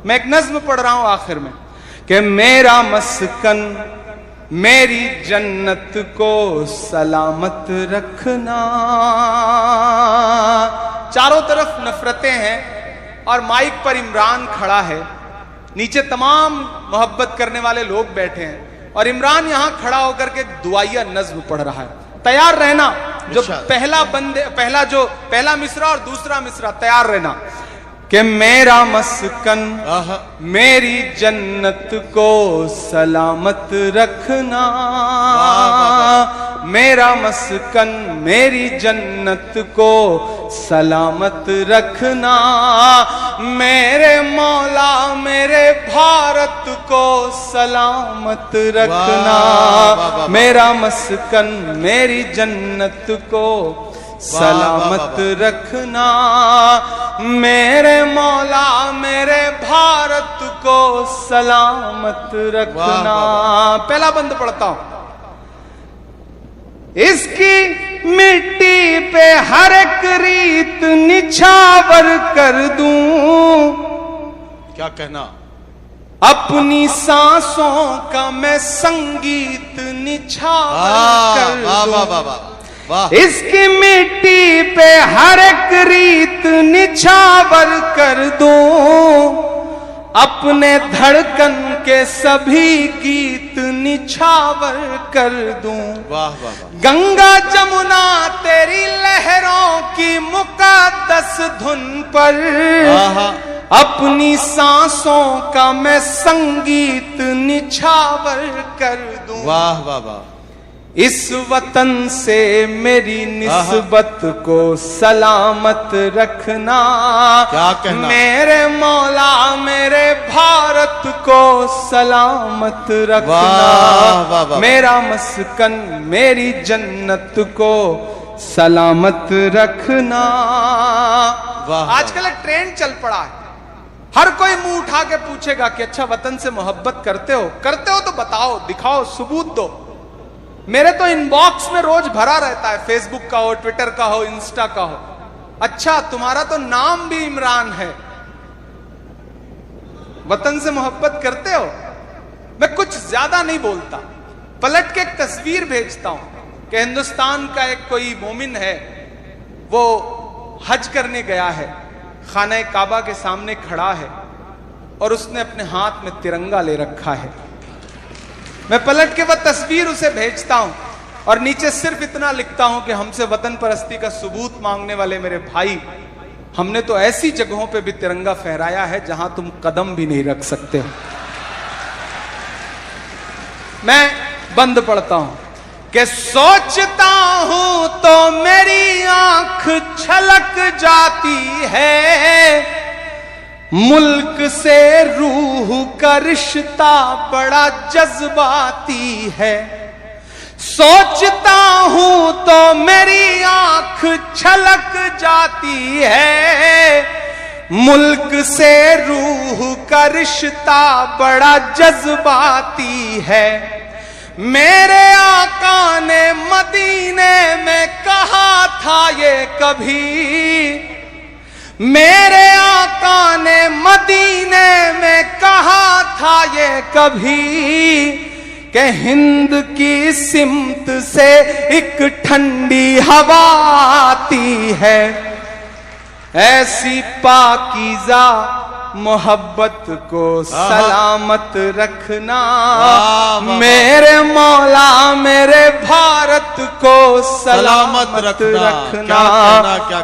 मैं एक नज्म पढ़ रहा हूं आखिर में कि मेरा मस्कन मेरी जन्नत को सलामत रखना। चारों तरफ नफरतें हैं और माइक पर इमरान खड़ा है, नीचे तमाम मोहब्बत करने वाले लोग बैठे हैं और इमरान यहां खड़ा होकर के दुआया नज्म पढ़ रहा है। तैयार रहना, जो पहला मिसरा और दूसरा मिसरा तैयार रहना कि मेरा मस्कन मेरी जन्नत को सलामत रखना। मेरा मस्कन मेरी जन्नत को सलामत रखना। मेरे मौला मेरे भारत को सलामत रखना। मेरा मस्कन मेरी जन्नत को सलामत रखना। मेरे मौला मेरे भारत को सलामत रखना। पहला बंद पढ़ता हूं। इसकी मिट्टी पे हर एक रीत निछावर कर दूं। क्या कहना? अपनी सांसों का मैं संगीत निछावर कर दूं। इसकी मिट्टी पे हर एक रीत निछावर कर दूं। अपने धड़कन के सभी गीत निछावर कर दूं। वाह वाह वाह। गंगा जमुना तेरी लहरों की मुकद्दस धुन पर अपनी सांसों का मैं संगीत निछावर कर दूं। वाह वाह वाह। इस वतन से मेरी निस्बत को सलामत रखना। क्या कहना? मेरे मौला मेरे भारत को सलामत रखना। वाह वाह वाह। मेरा मस्कन मेरी जन्नत को सलामत रखना। वाह। आजकल एक ट्रेंड चल पड़ा है, हर कोई मुंह उठा के पूछेगा कि अच्छा वतन से मोहब्बत करते हो? करते हो तो बताओ, दिखाओ, सबूत दो। मेरे तो इनबॉक्स में रोज भरा रहता है, फेसबुक का हो, ट्विटर का हो, इंस्टा का हो। अच्छा तुम्हारा तो नाम भी इमरान है, वतन से मोहब्बत करते हो? मैं कुछ ज्यादा नहीं बोलता, पलट के एक तस्वीर भेजता हूं कि हिंदुस्तान का एक कोई मोमिन है, वो हज करने गया है, खाना काबा के सामने खड़ा है और उसने अपने हाथ में तिरंगा ले रखा है। मैं पलट के वह तस्वीर उसे भेजता हूं और नीचे सिर्फ इतना लिखता हूं कि हमसे वतन परस्ती का सबूत मांगने वाले मेरे भाई, हमने तो ऐसी जगहों पे भी तिरंगा फहराया है जहां तुम कदम भी नहीं रख सकते हो। मैं बंद पढ़ता हूं कि सोचता हूं तो मेरी आंख छलक जाती है। मुल्क से रूह का रिश्ता बड़ा जज्बाती है। सोचता हूं तो मेरी आंख छलक जाती है। मुल्क से रूह का रिश्ता बड़ा जज्बाती है। मेरे आका ने मदीने में कहा था ये कभी। मेरे आका ने मदीने में कहा था ये कभी कि हिंद की सिमत से एक ठंडी हवा आती है। ऐसी पाकीज़ा मोहब्बत को सलामत रखना। मेरे मौला मेरे भारत को सलामत रखना।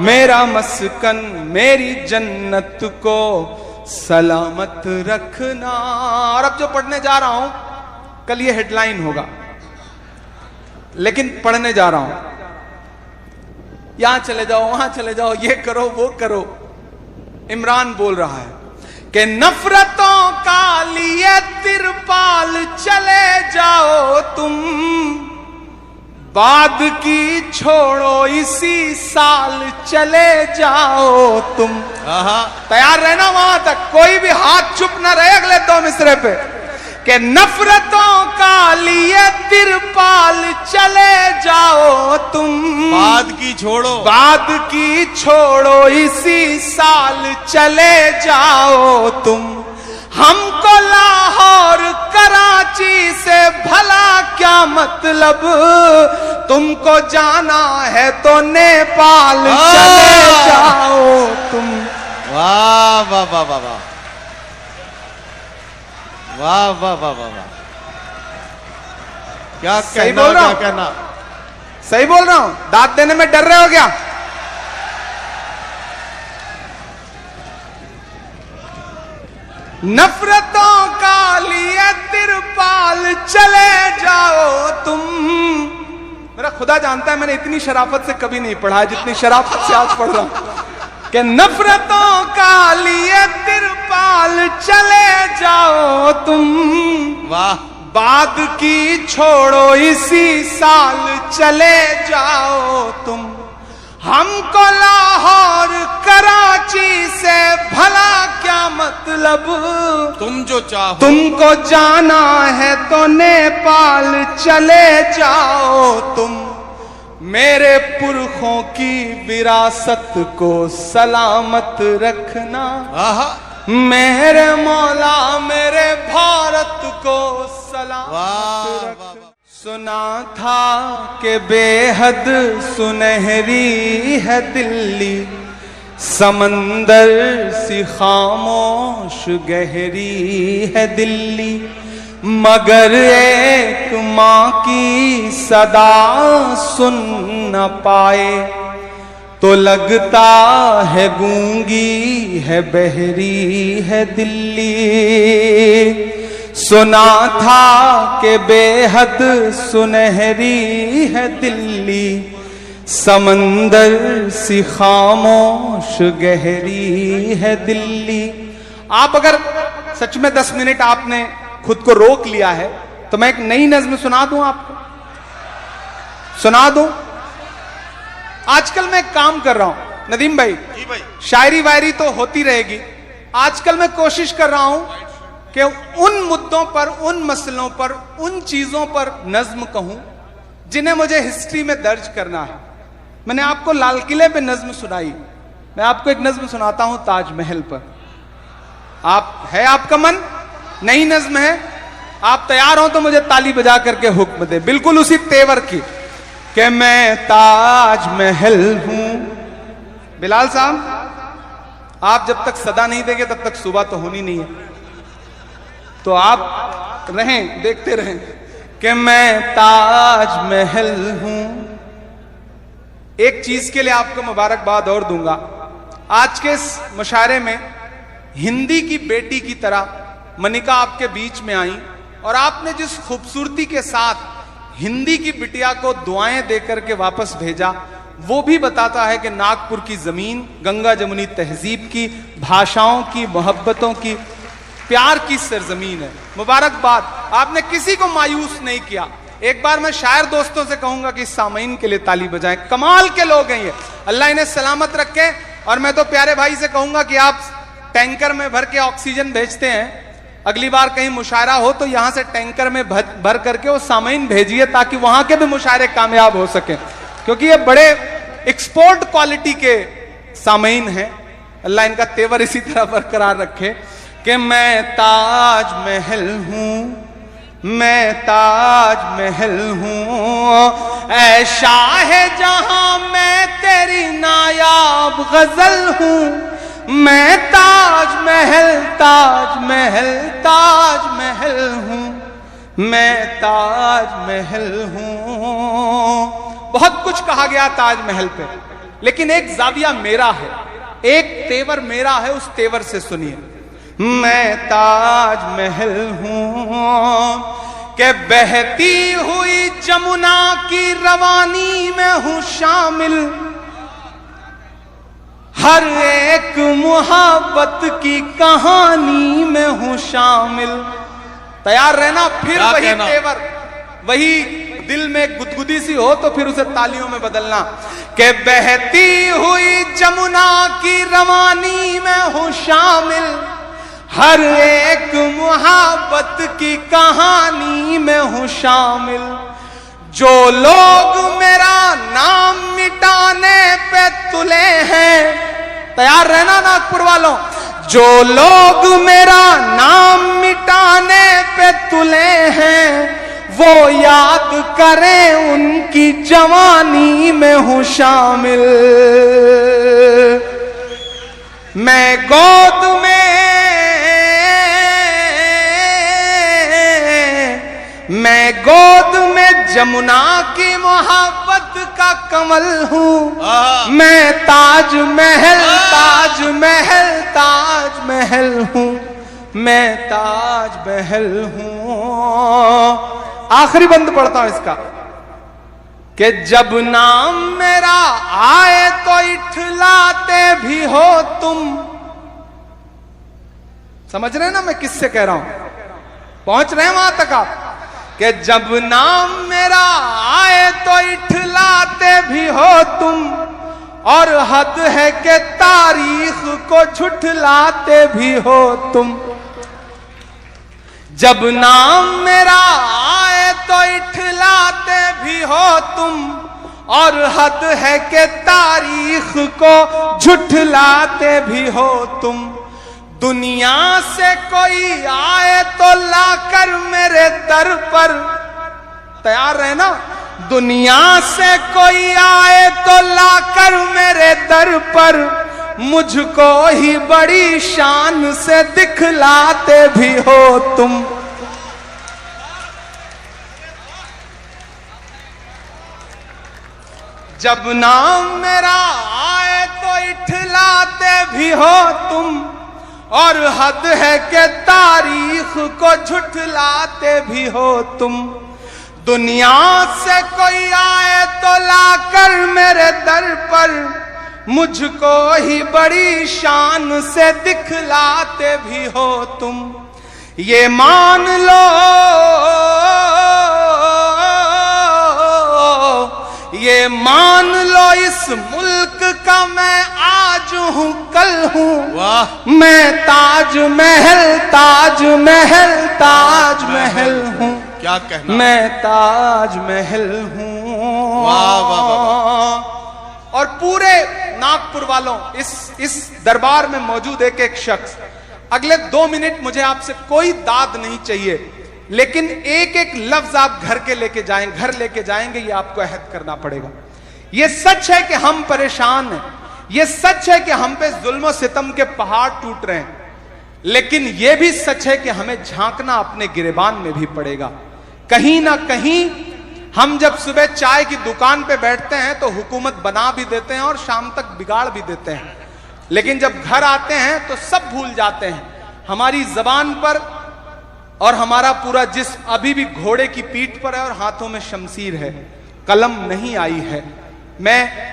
मेरा मस्कन मेरी जन्नत को सलामत रखना। और अब जो पढ़ने जा रहा हूं, कल ये हेडलाइन होगा, लेकिन पढ़ने जा रहा हूं, यहां चले जाओ, वहां चले जाओ, ये करो वो करो। इमरान बोल रहा है कि नफरतों का लिए तिरपाल चले जाओ तुम। बाद की छोड़ो इसी साल चले जाओ तुम। तैयार रहना वहां तक, कोई भी हाथ चुप ना रहे अगले दो मिसरे पे। कि नफरतों का लिए तिरपाल चले जाओ तुम। बाद की छोड़ो, बाद की छोड़ो इसी साल चले जाओ तुम। क्या मतलब, तुमको जाना है तो नेपाल चले जाओ तुम। वाह वाह वाह वाह वाह वाह वाह वाह वाह वाह, क्या सही कहना बोल रहा क्या हूं? कहना। सही बोल रहा हूं? दाद देने में डर रहे हो क्या? नफरतों का लिए तिरपाल चले जाओ तुम। मेरा खुदा जानता है मैंने इतनी शराफत से कभी नहीं पढ़ा जितनी शराफत से आज पढ़ रहा हूं कि नफरतों का लिए तिरपाल चले जाओ तुम। वाह, बाद की छोड़ो इसी साल चले जाओ तुम। हमको लाहौर कराची से भला क्या मतलब, तुम जो चाहो। तुमको जाना है तो नेपाल चले जाओ तुम। मेरे पुरखों की विरासत को सलामत रखना, आहा, मेरे मौला मेरे भारत को सलामत वाह, रखना। वाह, वाह। सुना था कि बेहद सुनहरी है दिल्ली, समंदर सी खामोश गहरी है दिल्ली, मगर एक माँ की सदा सुन न पाए तो लगता है गूंगी है बहरी है दिल्ली। सुना था कि बेहद सुनहरी है दिल्ली, समंदर सी खामोश गहरी है दिल्ली। आप अगर सच में 10 मिनट आपने खुद को रोक लिया है तो मैं एक नई नज्म सुना दूं आपको, सुना दूं। आजकल मैं एक काम कर रहा हूं नदीम भाई, जी भाई, शायरी वायरी तो होती रहेगी। आजकल मैं कोशिश कर रहा हूं कि उन मुद्दों पर, उन मसलों पर, उन चीजों पर नज्म कहूं जिन्हें मुझे हिस्ट्री में दर्ज करना है। मैंने आपको लाल किले पे नज्म सुनाई, मैं आपको एक नज्म सुनाता हूं ताजमहल पर। आप है आपका मन? नई नज्म है, आप तैयार हो तो मुझे ताली बजा करके हुक्म दे, बिल्कुल उसी तेवर की कि मैं ताजमहल हूं। बिलाल साहब, आप जब तक सदा नहीं देंगे तब तक सुबह तो होनी नहीं है, तो आप रहें, देखते रहें कि मैं ताजमहल हूं। एक चीज के लिए आपको मुबारकबाद और दूंगा, आज के इस मुशायरे में हिंदी की बेटी की तरह मनिका आपके बीच में आई और आपने जिस खूबसूरती के साथ हिंदी की बिटिया को दुआएं देकर के वापस भेजा, वो भी बताता है कि नागपुर की जमीन गंगा जमुनी तहजीब की, भाषाओं की, मोहब्बतों की, प्यार की सरजमीन है। मुबारकबाद, आपने किसी को मायूस नहीं किया। एक बार मैं शायर दोस्तों से कहूंगा कि सामईन के लिए ताली बजाएं, कमाल के लोग हैं ये, अल्लाह इन्हें सलामत रखे। और मैं तो प्यारे भाई से कहूंगा कि आप टैंकर में भर के ऑक्सीजन भेजते हैं, अगली बार कहीं मुशायरा हो तो यहां से टैंकर में भर करके वो सामईन भेजिए ताकि वहां के भी मुशायरे कामयाब हो सके, क्योंकि ये बड़े एक्सपोर्ट क्वालिटी के सामईन हैं। अल्लाह इनका तेवर इसी तरह बरकरार रखे कि मैं ताजमहल हूं, मैं ताजमहल हूं, ऐ शाहे जहां मैं तेरी नायाब गजल हूं। मैं ताजमहल ताजमहल ताजमहल हूं, मैं ताजमहल हूं। बहुत कुछ कहा गया ताजमहल पे, लेकिन एक जाविया मेरा है, एक तेवर मेरा है, उस तेवर से सुनिए। मैं ताजमहल हूं कि बहती हुई जमुना की रवानी में हूं शामिल, हर एक मुहब्बत की कहानी में हूं शामिल। तैयार रहना, फिर वही तेवर, वही दिल में गुदगुदी सी हो तो फिर उसे तालियों में बदलना कि बहती हुई जमुना की रवानी में हूं शामिल, हर एक मुहब्बत की कहानी में हूं शामिल। जो लोग मेरा नाम मिटाने पे तुले हैं, तैयार रहना नागपुर वालों, जो लोग मेरा नाम मिटाने पे तुले हैं वो याद करें उनकी जवानी में हूं शामिल। मैं गोद में जमुना की मोहब्बत का कमल हूँ। मैं ताज महल हूँ, मैं ताज महल हूँ। आखिरी बंद पढ़ता हूं इसका कि जब नाम मेरा आए तो इठलाते भी हो तुम। समझ रहे हैं ना मैं किससे कह रहा हूं? पहुंच रहे हैं वहां तक आप? कि जब नाम मेरा आए तो इठलाते भी हो तुम, और हद है कि तारीख को झुठलाते भी हो तुम। जब नाम मेरा आए तो इठलाते भी हो तुम, और हद है कि तारीख को झुठलाते भी हो तुम। दुनिया से कोई आए तो लाकर मेरे दर पर, तैयार रहे ना? दुनिया से कोई आए तो लाकर मेरे दर पर, मुझको ही बड़ी शान से दिखलाते भी हो तुम। जब नाम मेरा आए तो इठलाते भी हो तुम, और हद है कि तारीख को झुठलाते भी हो तुम। दुनिया से कोई आए तो लाकर मेरे दर पर, मुझको ही बड़ी शान से दिखलाते भी हो तुम। ये मान लो, ये मान लो इस मुल्क का मैं आज हूं कल हूं। वाह! मैं ताज महल हूं। क्या कहना? मैं ताज महल हूं। वाह वाह वाह! और पूरे नागपुर वालों, इस दरबार में मौजूद एक शख्स, अगले 2 मिनट मुझे आपसे कोई दाद नहीं चाहिए, लेकिन एक एक लफ्ज आप घर लेके जाएंगे, ये आपको अहद करना पड़ेगा। ये सच है कि हम परेशान हैं, ये सच है कि हम पे जुल्म सितम के पहाड़ टूट रहे हैं, लेकिन ये भी सच है कि हमें झांकना अपने गिरेबान में भी पड़ेगा। कहीं ना कहीं हम जब सुबह चाय की दुकान पे बैठते हैं तो हुकूमत बना भी देते हैं और शाम तक बिगाड़ भी देते हैं, लेकिन जब घर आते हैं तो सब भूल जाते हैं। हमारी जबान पर और हमारा पूरा जिस्म अभी भी घोड़े की पीठ पर है और हाथों में शमशीर है, कलम नहीं आई है। मैं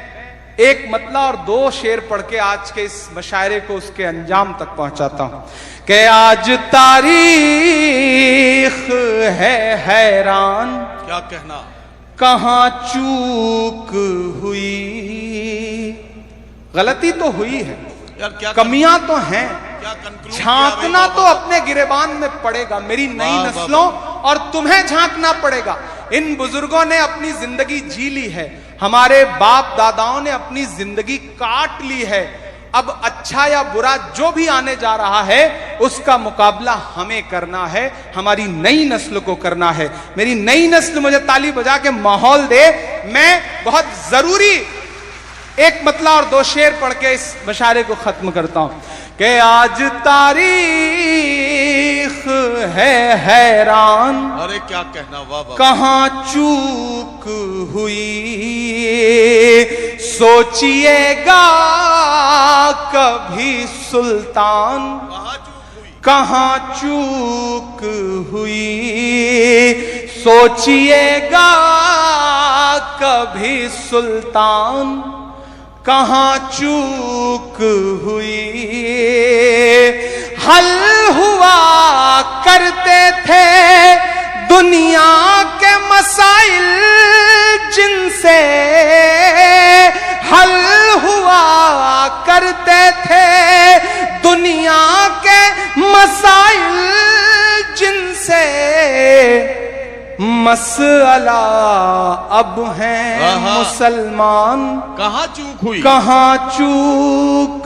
एक मतला और 2 शेर पढ़ के आज के इस मशायरे को उसके अंजाम तक पहुंचाता हूं कि आज तारीख है हैरान। क्या कहना? कहां चूक हुई। गलती तो हुई है यार, क्या कमियां तो हैं, क्या conclude झांकना किया तो अपने गिरेबान में पड़ेगा। मेरी नई नस्लों और तुम्हें झांकना पड़ेगा। इन बुजुर्गों ने अपनी जिंदगी जी ली है, हमारे बाप दादाओं ने अपनी जिंदगी काट ली है। अब अच्छा या बुरा जो भी आने जा रहा है उसका मुकाबला हमें करना है, हमारी नई नस्ल को करना है। मेरी नई नस्ल मुझे ताली बजा के माहौल दे। मैं बहुत जरूरी एक मतला और 2 शेर पढ़ के इस मशारे को खत्म करता हूं कि आज तारीख है हैरान। अरे क्या कहना! वाह वाह! कहां चूक हुई। सोचिएगा कभी सुल्तान, कहां चूक हुई। सोचिएगा कभी सुल्तान, कहां चूक हुई। हल हुआ करते थे दुनिया के मसाइल जिनसे, हल हुआ करते थे दुनिया के मसाइल जिनसे। मसला अब हैं मुसलमान, कहां चूक हुई। कहां चूक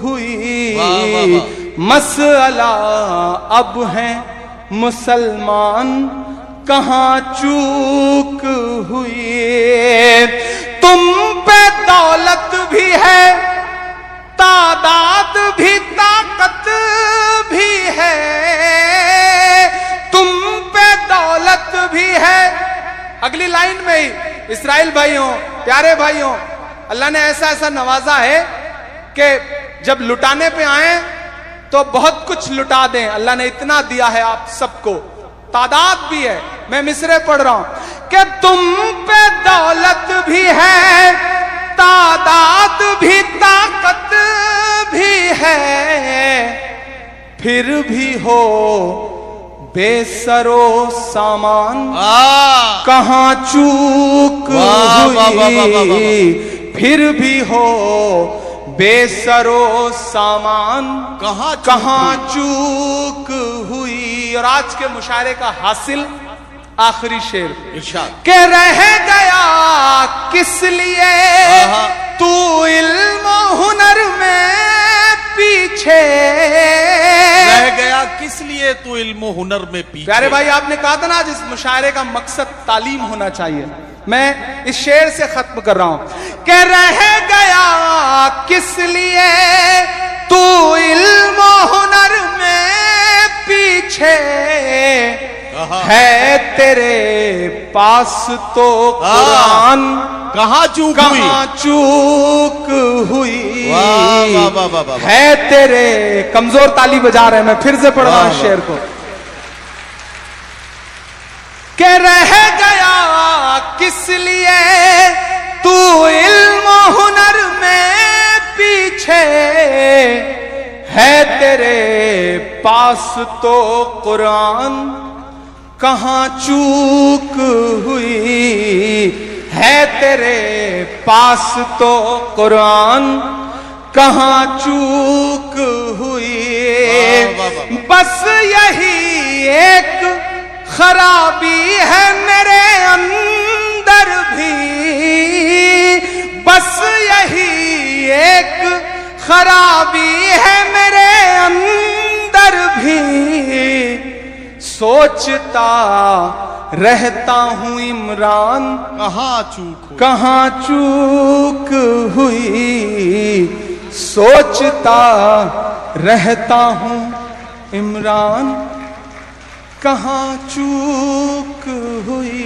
हुई। मसला अब हैं मुसलमान, कहां चूक हुई। तुम पे दौलत भी है, तादाद भी, ताकत भी है। तुम पे दौलत भी है। अगली लाइन में ही इस्राइल भाइयों, प्यारे भाइयों, अल्लाह ने ऐसा ऐसा नवाजा है कि जब लुटाने पे आए तो बहुत कुछ लुटा दें। अल्लाह ने इतना दिया है आप सबको, तादाद भी है। मैं मिसरे पढ़ रहा हूं कि तुम पे दौलत भी है, तादाद भी, ताकत भी है, फिर भी हो बेसरो सामान। कहां चूक हुई, फिर भी हो बेसरो सामान। कहां चूक हुई। और आज के मुशायरे का हासिल आखिरी शेर के रह गया किस लिए तू इल्म हुनर में पीछे। रह गया किस लिए तू इल्म हुनर में पीछे। प्यारे भाई, आपने कहा था ना आज इस मुशायरे का मकसद तालीम होना चाहिए। मैं इस शेर से खत्म कर रहा हूं कि रह गया किस लिए तू इल्म हुनर में पीछे, है तेरे पास तो कुरान। कहां चूक हुई, कहां चूक हुई। वाह वाह वाह वाह। है तेरे, कमजोर ताली बजा रहे हैं, मैं फिर से पढ़ रहा हूं शेर को के रह गया किस लिए तू इल्म हुनर में पीछे, है तेरे पास तो कुरान। कहां चूक हुई, है तेरे पास तो कुरान। कहां चूक हुई। बस यही एक खराबी है मेरे अंदर भी, बस यही एक खराबी है मेरे अंदर भी। सोचता रहता हूं इमरान, कहां चूक हुई। सोचता रहता हूं इमरान, कहां चूक हुई।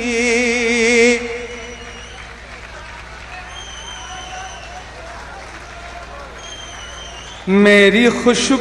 मेरी खुशबू